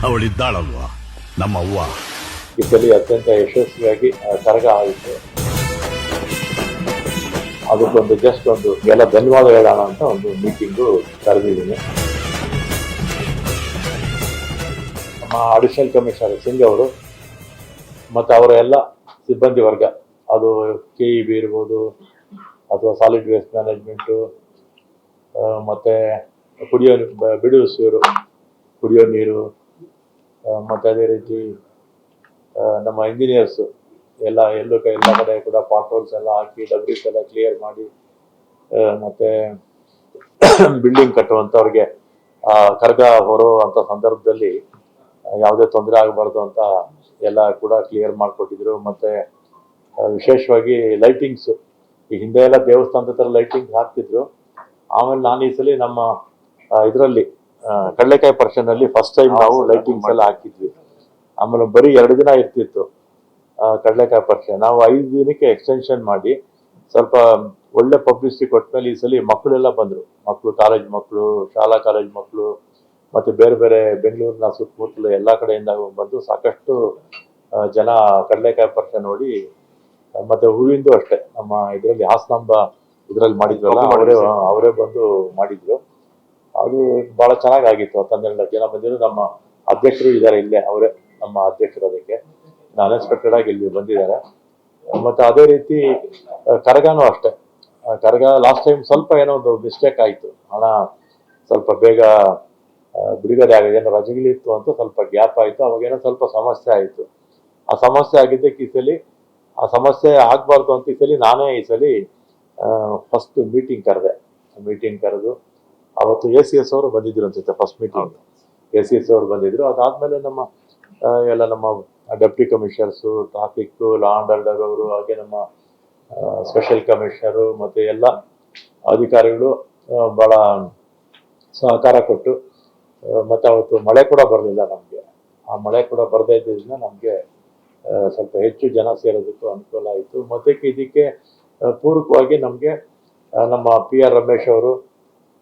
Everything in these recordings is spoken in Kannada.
ಅವಳಿದ್ದಾಳಲ್ವಾ ನಮ್ಮವ್ವ. ಈ ಸಲ ಅತ್ಯಂತ ಯಶಸ್ವಿಯಾಗಿ ಕರಗ ಆಯಿತು. ಅದಕ್ಕೊಂದು ಜಸ್ಟ್ ಒಂದು ಎಲ್ಲ ಧನ್ಯವಾದ ಹೇಳೋಣ ಅಂತ ಒಂದು ಮೀಟಿಂಗು ಕರೆದಿದ್ದೀನಿ. ನಮ್ಮ ಅಡಿಷನಲ್ ಕಮಿಷನರ್ ಸಿಂಗ್ ಅವರು ಮತ್ತು ಅವರ ಎಲ್ಲ ಸಿಬ್ಬಂದಿ ವರ್ಗ, ಅದು KEB ಇರ್ಬೋದು ಅಥವಾ ಸಾಲಿಡ್ ವೇಸ್ಟ್ ಮ್ಯಾನೇಜ್ಮೆಂಟು, ಮತ್ತು ಕುಡಿಯೋ ನೀರು, ಮತ್ತು ಅದೇ ರೀತಿ ನಮ್ಮ ಇಂಜಿನಿಯರ್ಸು ಎಲ್ಲ ಕಡೆ ಕೂಡ ಪಾಟ್ ಹೋಲ್ಸ್ ಎಲ್ಲ ಹಾಕಿ ಡಬ್ರೀಸ್ ಎಲ್ಲ ಕ್ಲಿಯರ್ ಮಾಡಿ ಮತ್ತು ಬಿಲ್ಡಿಂಗ್ ಕಟ್ಟುವಂಥವ್ರಿಗೆ ಕರ್ಗ ಹೊರುವಂಥ ಸಂದರ್ಭದಲ್ಲಿ ಯಾವುದೇ ತೊಂದರೆ ಆಗಬಾರ್ದು ಅಂತ ಎಲ್ಲ ಕೂಡ ಕ್ಲಿಯರ್ ಮಾಡಿಕೊಟ್ಟಿದ್ರು. ಮತ್ತು ವಿಶೇಷವಾಗಿ ಲೈಟಿಂಗ್ಸು, ಈ ಹಿಂದೆ ಎಲ್ಲ ದೇವಸ್ಥಾನದ ಥರ ಲೈಟಿಂಗ್ ಹಾಕ್ತಿದ್ರು. ಆಮೇಲೆ ನಾನು ಈ ಸಲ ನಮ್ಮ ಇದರಲ್ಲಿ ಕಡಲೆಕಾಯಿ ಪರ್ಷನಲ್ಲಿ ಫಸ್ಟ್ ಟೈಮ್ ನಾವು ಲೈಟಿಂಗ್ಸ್ ಎಲ್ಲ ಹಾಕಿದ್ವಿ. ಆಮೇಲೆ ಬರೀ 2 ದಿನ ಇರ್ತಿತ್ತು ಕಡಲೆಕಾಯಿ ಪರ್ಷ. ನಾವು 5 ದಿನಕ್ಕೆ ಎಕ್ಸ್ಟೆನ್ಷನ್ ಮಾಡಿ ಸ್ವಲ್ಪ ಒಳ್ಳೆ ಪಬ್ಲಿಸಿಟಿ ಕೊಟ್ಮೇಲೆ ಈ ಸಲ ಮಕ್ಕಳೆಲ್ಲ ಬಂದರು. ಕಾಲೇಜ್ ಮಕ್ಕಳು, ಶಾಲಾ ಕಾಲೇಜ್ ಮಕ್ಕಳು, ಮತ್ತು ಬೇರೆ ಬೆಂಗಳೂರಿನ ಸುತ್ತಮುತ್ತಲು ಎಲ್ಲ ಕಡೆಯಿಂದ ಬಂದು ಸಾಕಷ್ಟು ಜನ ಕಡಲೆಕಾಯಿ ಪರ್ಷ ನೋಡಿ, ಮತ್ತು ಹೂವಿಂದು ಅಷ್ಟೇ ನಮ್ಮ ಇದರಲ್ಲಿ ಹಾಸನಾಂಬ ಇದರಲ್ಲಿ ಮಾಡಿದ್ವಲ್ಲ, ಅವರೇ ಬಂದು ಮಾಡಿದ್ರು. ಅದು ಭಾಳ ಚೆನ್ನಾಗಿತ್ತು. 12 ಜನ ಬಂದಿದ್ರು. ನಮ್ಮ ಅಧ್ಯಕ್ಷರು ಇದ್ದಾರೆ ಇಲ್ಲೇ, ಅವರೇ ನಮ್ಮ ಅಧ್ಯಕ್ಷರು. ಅದಕ್ಕೆ ಅನ್ಎಕ್ಸ್ಪೆಕ್ಟೆಡ್ ಆಗಿ ಇಲ್ಲಿ ಬಂದಿದ್ದಾರೆ. ಮತ್ತು ಅದೇ ರೀತಿ ಕರಗನೂ ಅಷ್ಟೇ. ಕರಗ ಲಾಸ್ಟ್ ಟೈಮ್ ಸ್ವಲ್ಪ ಏನೋ ಒಂದು ಮಿಸ್ಟೇಕ್ ಆಯಿತು, ಹಣ ಸ್ವಲ್ಪ ಬೇಗ ಬಿಡುಗಡೆ ಆಗಿದೆ, ಏನೋ ರಜೆಗಳಿತ್ತು ಅಂತ ಸ್ವಲ್ಪ ಗ್ಯಾಪ್ ಆಯಿತು. ಅವಾಗೇನೋ ಸ್ವಲ್ಪ ಸಮಸ್ಯೆ ಆಯಿತು. ಆ ಸಮಸ್ಯೆ ಆಗಿದ್ದಕ್ಕೆ ಈ ಸಲ ಆ ಸಮಸ್ಯೆ ಆಗಬಾರ್ದು ಅಂತ ಈ ಸಲ ನಾನೇ ಫಸ್ಟ್ ಮೀಟಿಂಗ್ ಕರೆದು ಅವತ್ತು ACS ಅವರು ಬಂದಿದ್ರು ಅನ್ಸುತ್ತೆ. ಫಸ್ಟ್ ಮೀಟಿಂಗ್ ACS ಅವರು ಬಂದಿದ್ರು. ಅದಾದಮೇಲೆ ನಮ್ಮ deputy commissioners, traffic, law and order ಅವರು, ಹಾಗೆ ನಮ್ಮ ಸ್ಪೆಷಲ್ ಕಮಿಷನರು ಮತ್ತು ಎಲ್ಲ ಅಧಿಕಾರಿಗಳು ಭಾಳ ಸಹಕಾರ ಕೊಟ್ಟು, ಮತ್ತು ಅವತ್ತು ಮಳೆ ಕೂಡ ಬರಲಿಲ್ಲ ನಮಗೆ. ಆ ಮಳೆ ಕೂಡ ಬರದೇ ಇದ್ದರಿಂದ ನಮಗೆ ಸ್ವಲ್ಪ ಹೆಚ್ಚು ಜನ ಸೇರೋದಕ್ಕೂ ಅನುಕೂಲ ಆಯಿತು. ಮತ್ತು ಇದಕ್ಕೆ ಪೂರಕವಾಗಿ ನಮಗೆ ನಮ್ಮ PR ರಮೇಶ್ ಅವರು,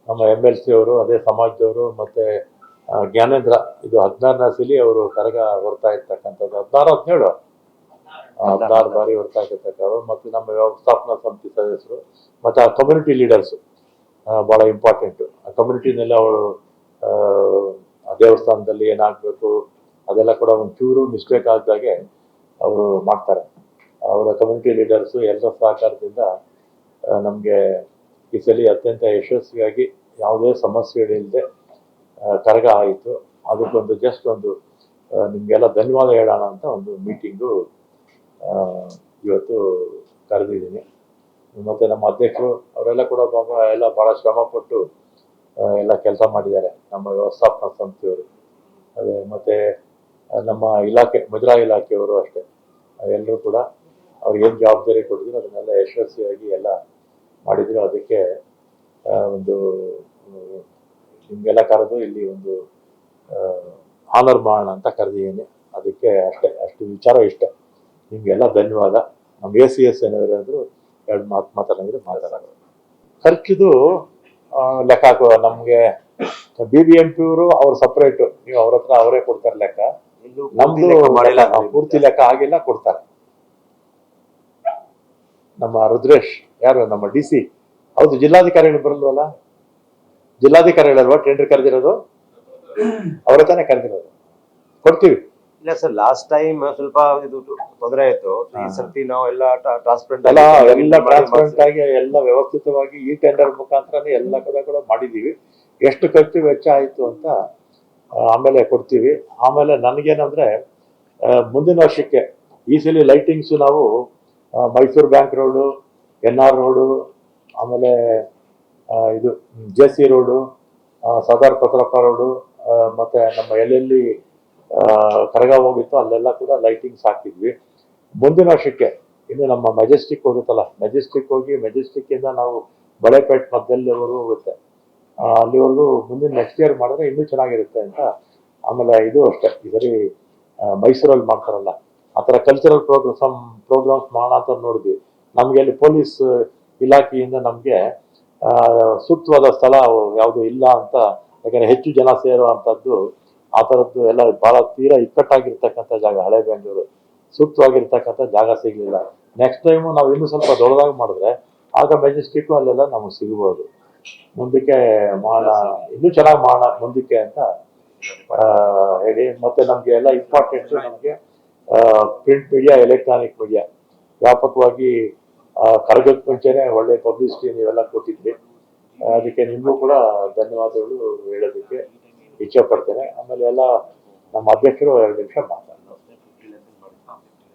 ನಮ್ಮ MLC ಅವರು, ಅದೇ ಸಮಾಜದವರು, ಮತ್ತು ಜ್ಞಾನೇಂದ್ರ, ಇದು 16ನೇ ಸಲ ಅವರು ಕರಗ ಹೊರ್ತಾ ಇರ್ತಕ್ಕಂಥದ್ದು. 16 ಬಾರಿ ಹೊರ್ತಾ ಇರ್ತಕ್ಕಂಥವ್ರು. ಮತ್ತು ನಮ್ಮ ವ್ಯವಸ್ಥಾಪನಾ ಸಮಿತಿ ಸದಸ್ಯರು ಮತ್ತು ಆ ಕಮ್ಯುನಿಟಿ ಲೀಡರ್ಸು ಭಾಳ ಇಂಪಾರ್ಟೆಂಟು. ಆ ಕಮ್ಯುನಿಟಿನಲ್ಲಿ ಅವಳು ದೇವಸ್ಥಾನದಲ್ಲಿ ಏನಾಗಬೇಕು ಅದೆಲ್ಲ ಕೂಡ ಒಂಚೂರು ಮಿಸ್ಟೇಕ್ ಆದಾಗೆ ಅವರು ಮಾಡ್ತಾರೆ. ಅವರ ಕಮ್ಯುನಿಟಿ ಲೀಡರ್ಸು ಎಲ್ಲರ ಸಹಕಾರದಿಂದ ನಮಗೆ ಈ ಸಲ ಅತ್ಯಂತ ಯಶಸ್ವಿಯಾಗಿ ಯಾವುದೇ ಸಮಸ್ಯೆಗಳಿಲ್ಲದೆ ಕರಗ ಆಯಿತು. ಅದಕ್ಕೊಂದು ಜಸ್ಟ್ ಒಂದು ನಿಮಗೆಲ್ಲ ಧನ್ಯವಾದ ಹೇಳೋಣ ಅಂತ ಒಂದು ಮೀಟಿಂಗು ಇವತ್ತು ಕರೆದಿದ್ದೀನಿ. ಮತ್ತು ನಮ್ಮ ಅಧ್ಯಕ್ಷರು ಅವರೆಲ್ಲ ಕೂಡ ಎಲ್ಲ ಭಾಳ ಶ್ರಮಪಟ್ಟು ಎಲ್ಲ ಕೆಲಸ ಮಾಡಿದ್ದಾರೆ, ನಮ್ಮ ವ್ಯವಸ್ಥಾಪನಾ ಸಂಸ್ಥೆಯವರು. ಅದೇ ಮತ್ತು ನಮ್ಮ ಮುಜರಾಯಿ ಇಲಾಖೆಯವರು ಅಷ್ಟೇ, ಎಲ್ಲರೂ ಕೂಡ ಅವ್ರಿಗೇನು ಜವಾಬ್ದಾರಿ ಕೊಟ್ಟಿದ್ರು ಅದನ್ನೆಲ್ಲ ಯಶಸ್ವಿಯಾಗಿ ಎಲ್ಲ ಮಾಡಿದ್ರು. ಅದಕ್ಕೆ ಒಂದು ನಿಮಗೆಲ್ಲ ಕರೆದು ಇಲ್ಲಿ ಒಂದು ಆನರ್ ಮಾಡೋಣ ಅಂತ ಕರೆದಿದ್ದೀನಿ. ಅದಕ್ಕೆ ಅಷ್ಟು ವಿಚಾರ ಇಷ್ಟ. ನಿಮಗೆಲ್ಲ ಧನ್ಯವಾದ. ನಮ್ಮ ACS ಏನಾದ್ರು 2 ಮಾತು ಮಾತಾಡೋದು. ಖರ್ಚಿದು ಲೆಕ್ಕ ಹಾಕುವ ನಮಗೆ BBMP ಅವರು ಅವ್ರು ಸಪ್ರೇಟು, ನೀವು ಅವ್ರ ಹತ್ರ ಅವರೇ ಕೊಡ್ತಾರೆ ಲೆಕ್ಕ. ನಮ್ದು ಪೂರ್ತಿ ಲೆಕ್ಕ ಆಗಿಲ್ಲ, ಕೊಡ್ತಾರೆ. ನಮ್ಮ ರುದ್ರೇಶ್, ಯಾರು ನಮ್ಮ DC, ಹೌದು, ಜಿಲ್ಲಾಧಿಕಾರಿಗಳು ಬರಲ್ವಲ್ಲ, ಜಿಲ್ಲಾಧಿಕಾರಿಗಳಲ್ವಾ ಟೆಂಡರ್ ಕರೆದಿರೋದು, ಅವರ ತಾನೇ ಕರೆದಿರೋದು. ಕೊಡ್ತೀವಿ. ಇಲ್ಲ ಸರ್, ಲಾಸ್ಟ್ ಟೈಮ್ ಸ್ವಲ್ಪ ಇದು ತೊಂದರೆ ಆಯ್ತು. ಈ ಸರ್ತಿ ನಾವು ಎಲ್ಲ ಟ್ರಾನ್ಸ್ಪರೆಂಟ್ ಆಗಿ ಎಲ್ಲ ವ್ಯವಸ್ಥಿತವಾಗಿ ಈ ಟೆಂಡರ್ ಮುಖಾಂತರನೇ ಎಲ್ಲ ಕಡೆ ಕೂಡ ಮಾಡಿದೀವಿ. ಎಷ್ಟು ಖರ್ಚು ವೆಚ್ಚ ಆಯಿತು ಅಂತ ಆಮೇಲೆ ಕೊಡ್ತೀವಿ. ಆಮೇಲೆ ನನಗೇನಂದ್ರೆ ಮುಂದಿನ ವರ್ಷಕ್ಕೆ ಈ ಸಲ ಲೈಟಿಂಗ್ಸು ನಾವು Mysuru bank road, NR road, ಆಮೇಲೆ ಇದು JC ರೋಡು, ಸರ್ದಾರ್ ಪತ್ರಪ್ಪ ರೋಡು, ಮತ್ತು ನಮ್ಮ ಎಲ್ಲೆಲ್ಲಿ ಕರಗ ಹೋಗಿತ್ತು ಅಲ್ಲೆಲ್ಲ ಕೂಡ ಲೈಟಿಂಗ್ಸ್ ಹಾಕಿದ್ವಿ. ಮುಂದಿನ ವರ್ಷಕ್ಕೆ ಇನ್ನು ನಮ್ಮ ಮೆಜೆಸ್ಟಿಕ್ ಹೋಗುತ್ತಲ್ಲ, ಮೆಜೆಸ್ಟಿಕ್ ಹೋಗಿ ಮೆಜೆಸ್ಟಿಕ್ಕಿಂದ ನಾವು ಬಳೆಪೇಟ್ ಮಧ್ಯದಲ್ಲಿವರೆಗೂ ಹೋಗುತ್ತೆ. ಅಲ್ಲಿವರೆಗೂ ಮುಂದಿನ ನೆಕ್ಸ್ಟ್ ಇಯರ್ ಮಾಡಿದ್ರೆ ಇನ್ನೂ ಚೆನ್ನಾಗಿರುತ್ತೆ ಅಂತ. ಆಮೇಲೆ ಇದು ಅಷ್ಟೇ, ಈ ಸರಿ ಮೈಸೂರಲ್ಲಿ ಮಾಡ್ತಾರಲ್ಲ ಆ ಥರ ಕಲ್ಚರಲ್ ಪ್ರೋಗ್ರಾಮ್ಸ್ ಮಾಡೋಣ ಅಂತ ನೋಡಿದ್ವಿ. ನಮಗೆ ಅಲ್ಲಿ ಪೊಲೀಸ್ ಇಲಾಖೆಯಿಂದ ನಮಗೆ ಸೂಕ್ತವಾದ ಸ್ಥಳ ಯಾವುದು ಇಲ್ಲ ಅಂತ, ಯಾಕಂದರೆ ಹೆಚ್ಚು ಜನ ಸೇರುವಂಥದ್ದು ಆ ಥರದ್ದು ಎಲ್ಲ ಭಾಳ ತೀರಾ ಇಕ್ಕಟ್ಟಾಗಿರ್ತಕ್ಕಂಥ ಜಾಗ, ಹಳೆ ಬೆಂಗಳೂರು ಸೂಕ್ತವಾಗಿರ್ತಕ್ಕಂಥ ಜಾಗ ಸಿಗಲಿಲ್ಲ. ನೆಕ್ಸ್ಟ್ ಟೈಮು ನಾವು ಇನ್ನೂ ಸ್ವಲ್ಪ ದೊಡ್ಡದಾಗಿ ಮಾಡಿದ್ರೆ ಆಗ ಮೆಜೆಸ್ಟಿಕ್ಕು ಅಲ್ಲೆಲ್ಲ ನಮಗೆ ಸಿಗ್ಬೋದು. ಮುಂದಕ್ಕೆ ಮಾಡೋಣ, ಇನ್ನೂ ಚೆನ್ನಾಗಿ ಮಾಡೋಣ ಮುಂದಕ್ಕೆ ಅಂತ ಹೇಳಿ. ಮತ್ತೆ ನಮಗೆ ಎಲ್ಲ ಇಂಪಾರ್ಟೆಂಟ್, ನಮಗೆ ಪ್ರಿಂಟ್ ಮೀಡಿಯಾ, ಎಲೆಕ್ಟ್ರಾನಿಕ್ ಮೀಡಿಯಾ ವ್ಯಾಪಕವಾಗಿ ಕರಗಕ್ಕೆ ಮುಂಚೆನೆ ಒಳ್ಳೆ ಪಬ್ಲಿಸಿಟಿ ನೀವೆಲ್ಲ ಕೊಟ್ಟಿದ್ರಿ. ಅದಕ್ಕೆ ನಿಮಗೂ ಕೂಡ ಧನ್ಯವಾದಗಳು ಹೇಳೋದಕ್ಕೆ ಇಚ್ಛೆ ಪಡ್ತೇನೆ. ಆಮೇಲೆ ಎಲ್ಲ ನಮ್ಮ ಅಧ್ಯಕ್ಷರು 2 ನಿಮಿಷ ಮಾತಾಡ್ತಾರೆ.